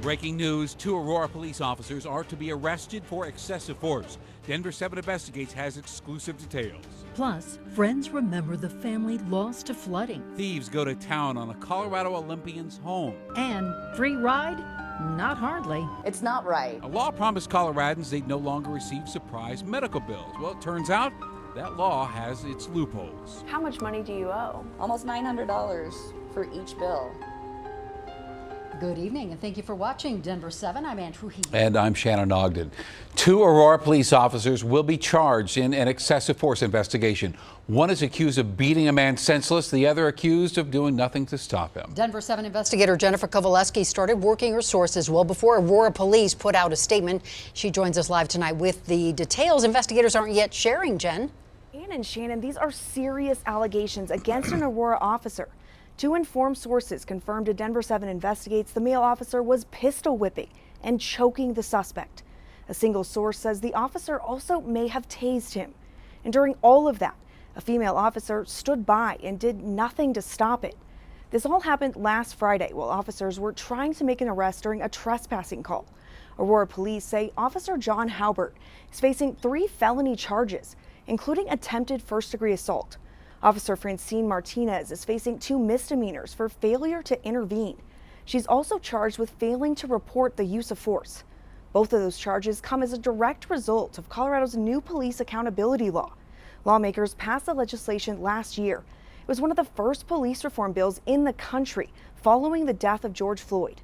Breaking news, 2 Aurora police officers are to be arrested for excessive force. Denver7 Investigates has exclusive details. Plus, friends remember the family lost to flooding. Thieves go to town on a Colorado Olympian's home. And free ride? Not hardly. It's not right. A law promised Coloradans they'd no longer receive surprise medical bills. Well, it turns out that law has its loopholes. How much money do you owe? Almost $900 for each bill. Good evening, and thank you for watching Denver7. I'm Andrew Heath. And I'm Shannon Ogden. 2 Aurora police officers will be charged in an excessive force investigation. One is accused of beating a man senseless, the other accused of doing nothing to stop him. Denver7 investigator Jennifer Kowaleski started working her sources well before Aurora police put out a statement. She joins us live tonight with the details investigators aren't yet sharing, Jen. And Shannon, these are serious allegations against an Aurora officer. 2 informed sources confirmed to Denver7 Investigates the male officer was pistol whipping and choking the suspect. A single source says the officer also may have tased him. And during all of that, a female officer stood by and did nothing to stop it. This all happened last Friday while officers were trying to make an arrest during a trespassing call. Aurora police say Officer John Halbert is facing 3 felony charges, including attempted first-degree assault. Officer Francine Martinez is facing 2 misdemeanors for failure to intervene. She's also charged with failing to report the use of force. Both of those charges come as a direct result of Colorado's new police accountability law. Lawmakers passed the legislation last year. It was one of the first police reform bills in the country following the death of George Floyd.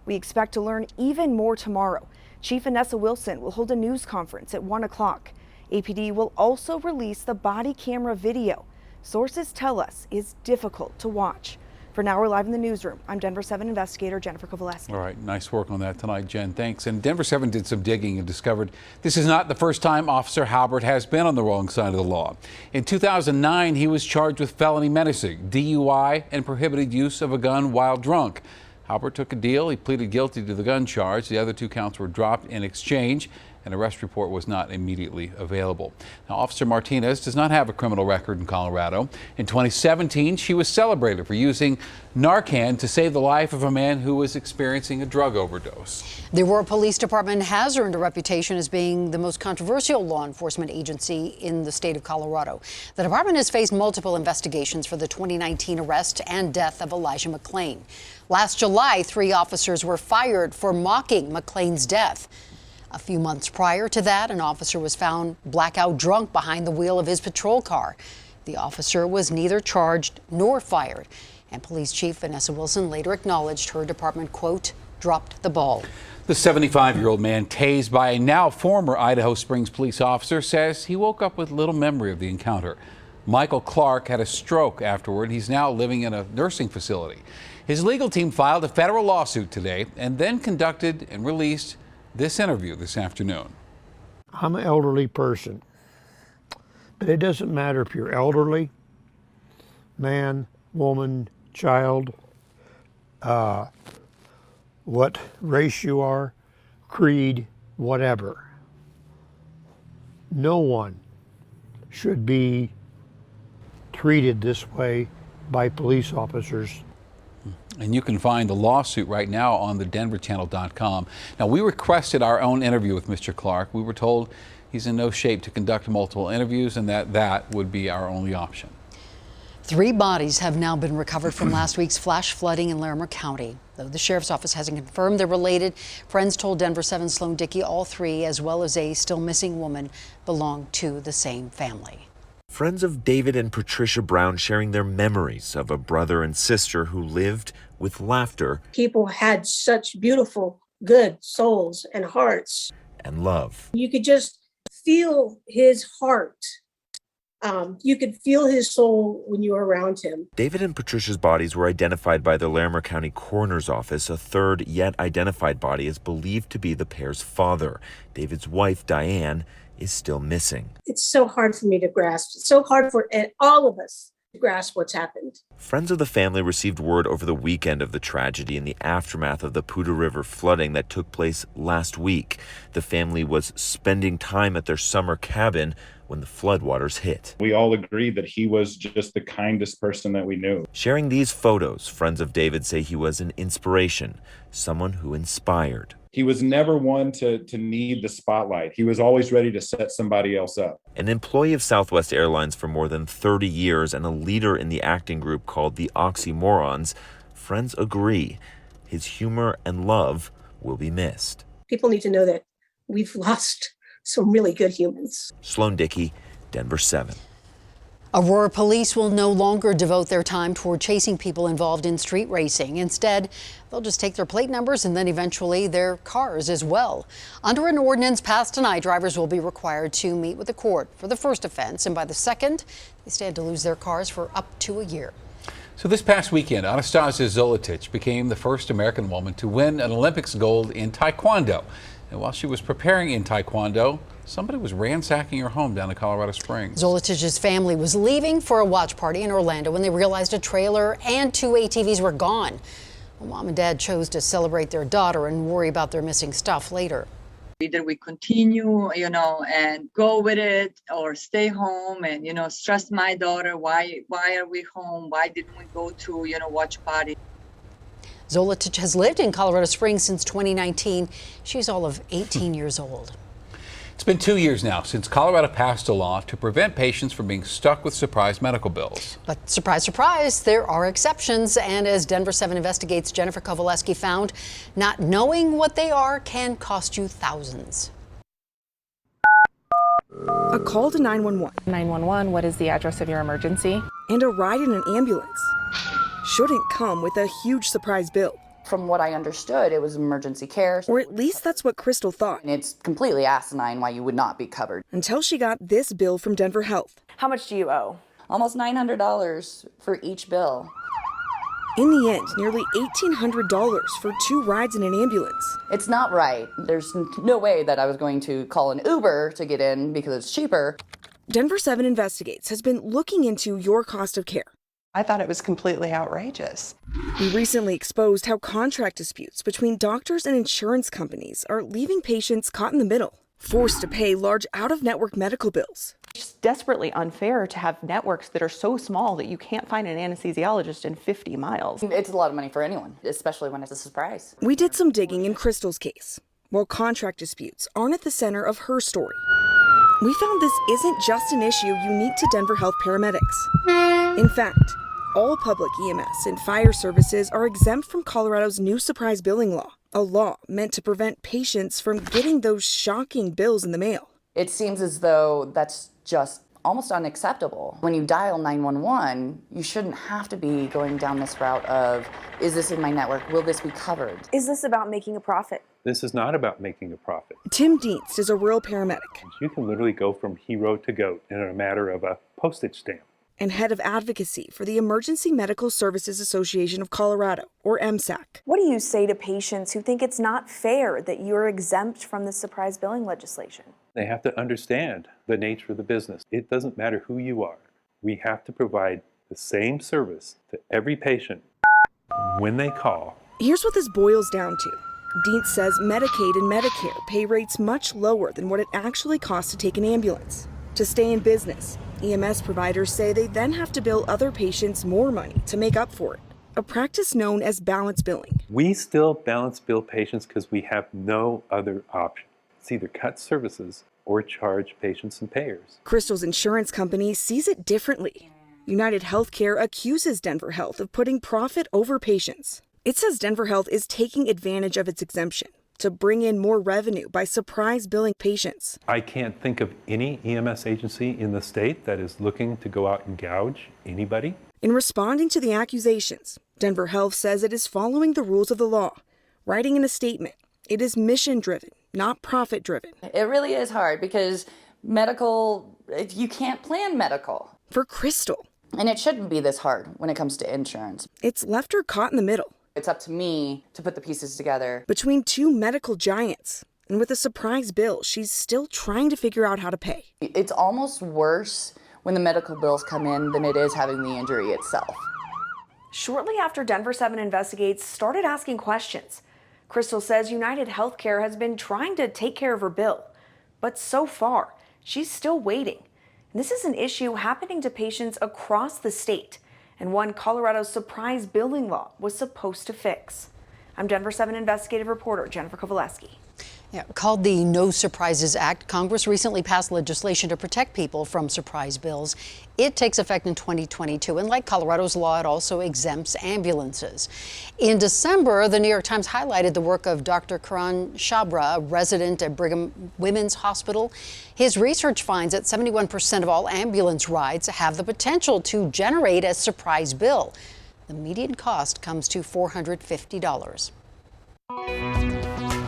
We expect to learn even more tomorrow. Chief Vanessa Wilson will hold a news conference at 1 o'clock. APD will also release the body camera video. Sources tell us is difficult to watch. For now, we're live in the newsroom. I'm Denver7 investigator Jennifer Kowaleski. All right, nice work on that tonight, Jen. Thanks. And Denver7 did some digging and discovered this is not the first time Officer Halbert has been on the wrong side of the law. In 2009, he was charged with felony menacing, DUI, and prohibited use of a gun while drunk. Halbert took a deal. He pleaded guilty to the gun charge. The other 2 counts were dropped in exchange. An arrest report was not immediately available. Now, Officer Martinez does not have a criminal record in Colorado. In 2017, she was celebrated for using Narcan to save the life of a man who was experiencing a drug overdose. The Aurora Police Department has earned a reputation as being the most controversial law enforcement agency in the state of Colorado. The department has faced multiple investigations for the 2019 arrest and death of Elijah McClain. Last July, 3 officers were fired for mocking McClain's death. A few months prior to that, an officer was found blackout drunk behind the wheel of his patrol car. The officer was neither charged nor fired. And Police Chief Vanessa Wilson later acknowledged her department, quote, dropped the ball. The 75-year-old man tased by a now former Idaho Springs police officer says he woke up with little memory of the encounter. Michael Clark had a stroke afterward. He's now living in a nursing facility. His legal team filed a federal lawsuit today and then conducted and released this interview this afternoon. I'm an elderly person, but it doesn't matter if you're elderly, man, woman, child, what race you are, creed, whatever. No one should be treated this way by police officers. And you can find the lawsuit right now on the denverchannel.com. Now, we requested our own interview with Mr. Clark. We were told he's in no shape to conduct multiple interviews and that would be our only option. 3 bodies have now been recovered from last week's flash flooding in Larimer County. Though the sheriff's office hasn't confirmed they're related, friends told Denver7 Sloan Dickey all 3, as well as a still missing woman, belong to the same family. Friends of David and Patricia Brown sharing their memories of a brother and sister who lived with laughter. People had such beautiful, good souls and hearts. And love. You could just feel his heart. You could feel his soul when you were around him. David and Patricia's bodies were identified by the Larimer County Coroner's Office. A third yet identified body is believed to be the pair's father. David's wife, Diane, is still missing. It's so hard for me to grasp. It's so hard for all of us to grasp what's happened. Friends of the family received word over the weekend of the tragedy in the aftermath of the Poudre River flooding that took place last week. The family was spending time at their summer cabin when the floodwaters hit. We all agreed that he was just the kindest person that we knew. Sharing these photos, friends of David say he was an inspiration, someone who inspired. He was never one to need the spotlight. He was always ready to set somebody else up. An employee of Southwest Airlines for more than 30 years and a leader in the acting group called the Oxymorons, friends agree his humor and love will be missed. People need to know that we've lost some really good humans. Sloan Dickey, Denver 7. Aurora police will no longer devote their time toward chasing people involved in street racing. Instead, they'll just take their plate numbers and then eventually their cars as well. Under an ordinance passed tonight, drivers will be required to meet with the court for the first offense, and by the second, they stand to lose their cars for up to a year. So this past weekend, Anastasia Zolotic became the first American woman to win an Olympics gold in Taekwondo. And while she was preparing in Taekwondo, somebody was ransacking her home down in Colorado Springs. Zolotic's family was leaving for a watch party in Orlando when they realized a trailer and 2 ATVs were gone. Well, Mom and Dad chose to celebrate their daughter and worry about their missing stuff later. Either we continue, and go with it, or stay home and, stress my daughter. Why are we home? Why didn't we go to, watch party? Zolotic has lived in Colorado Springs since 2019. She's all of 18 years old. It's been 2 years now since Colorado passed a law to prevent patients from being stuck with surprise medical bills. But surprise, surprise, there are exceptions. And as Denver7 investigates, Jennifer Kovaleski found not knowing what they are can cost you thousands. A call to 911. 911, what is the address of your emergency? And a ride in an ambulance shouldn't come with a huge surprise bill. From what I understood, it was emergency care. Or at least that's what Crystal thought. And it's completely asinine why you would not be covered. Until she got this bill from Denver Health. How much do you owe? Almost $900 for each bill. In the end, nearly $1,800 for 2 rides in an ambulance. It's not right. There's no way that I was going to call an Uber to get in because it's cheaper. Denver7 Investigates has been looking into your cost of care. I thought it was completely outrageous. We recently exposed how contract disputes between doctors and insurance companies are leaving patients caught in the middle, forced to pay large out-of-network medical bills. It's desperately unfair to have networks that are so small that you can't find an anesthesiologist in 50 miles. It's a lot of money for anyone, especially when it's a surprise. We did some digging in Crystal's case. While contract disputes aren't at the center of her story, we found this isn't just an issue unique to Denver Health paramedics. In fact, all public EMS and fire services are exempt from Colorado's new surprise billing law, a law meant to prevent patients from getting those shocking bills in the mail. It seems as though that's just almost unacceptable. When you dial 911, you shouldn't have to be going down this route of, is this in my network? Will this be covered? Is this about making a profit? This is not about making a profit. Tim Dienst is a rural paramedic. You can literally go from hero to goat in a matter of a postage stamp. And head of advocacy for the Emergency Medical Services Association of Colorado, or EMSAC. What do you say to patients who think it's not fair that you're exempt from the surprise billing legislation? They have to understand the nature of the business. It doesn't matter who you are. We have to provide the same service to every patient when they call. Here's what this boils down to. Dienst says Medicaid and Medicare pay rates much lower than what it actually costs to take an ambulance. To stay in business, EMS providers say they then have to bill other patients more money to make up for it, a practice known as balance billing. We still balance bill patients because we have no other option. It's either cut services or charge patients and payers. Crystal's insurance company sees it differently. United Healthcare accuses Denver Health of putting profit over patients. It says Denver Health is taking advantage of its exemption to bring in more revenue by surprise billing patients. I can't think of any EMS agency in the state that is looking to go out and gouge anybody. In responding to the accusations, Denver Health says it is following the rules of the law, writing in a statement, it is mission-driven, not profit-driven. It really is hard because medical, you can't plan medical. For Crystal. And it shouldn't be this hard when it comes to insurance. It's left her caught in the middle. It's up to me to put the pieces together. Between 2 medical giants, and with a surprise bill she's still trying to figure out how to pay. It's almost worse when the medical bills come in than it is having the injury itself. Shortly after Denver7 Investigates started asking questions, Crystal says United Healthcare has been trying to take care of her bill. But so far, she's still waiting. And this is an issue happening to patients across the state, and one Colorado's surprise billing law was supposed to fix. I'm Denver7 investigative reporter Jennifer Kovaleski. Yeah, called the No Surprises Act, Congress recently passed legislation to protect people from surprise bills. It takes effect in 2022, and like Colorado's law, it also exempts ambulances. In December, the New York Times highlighted the work of Dr. Karan Chabra, a resident at Brigham Women's Hospital. His research finds that 71% of all ambulance rides have the potential to generate a surprise bill. The median cost comes to $450.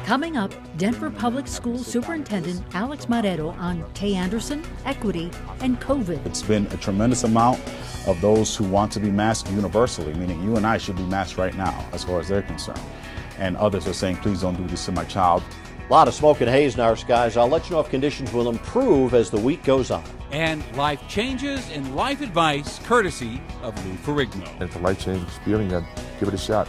Coming up, Denver Public School Superintendent Alex Marrero on Tay Anderson, equity, and COVID. It's been a tremendous amount of those who want to be masked universally, meaning you and I should be masked right now as far as they're concerned. And others are saying, please don't do this to my child. A lot of smoke and haze in our skies. I'll let you know if conditions will improve as the week goes on. And life changes and life advice courtesy of Lou Ferrigno. If the life change experience, give it a shot.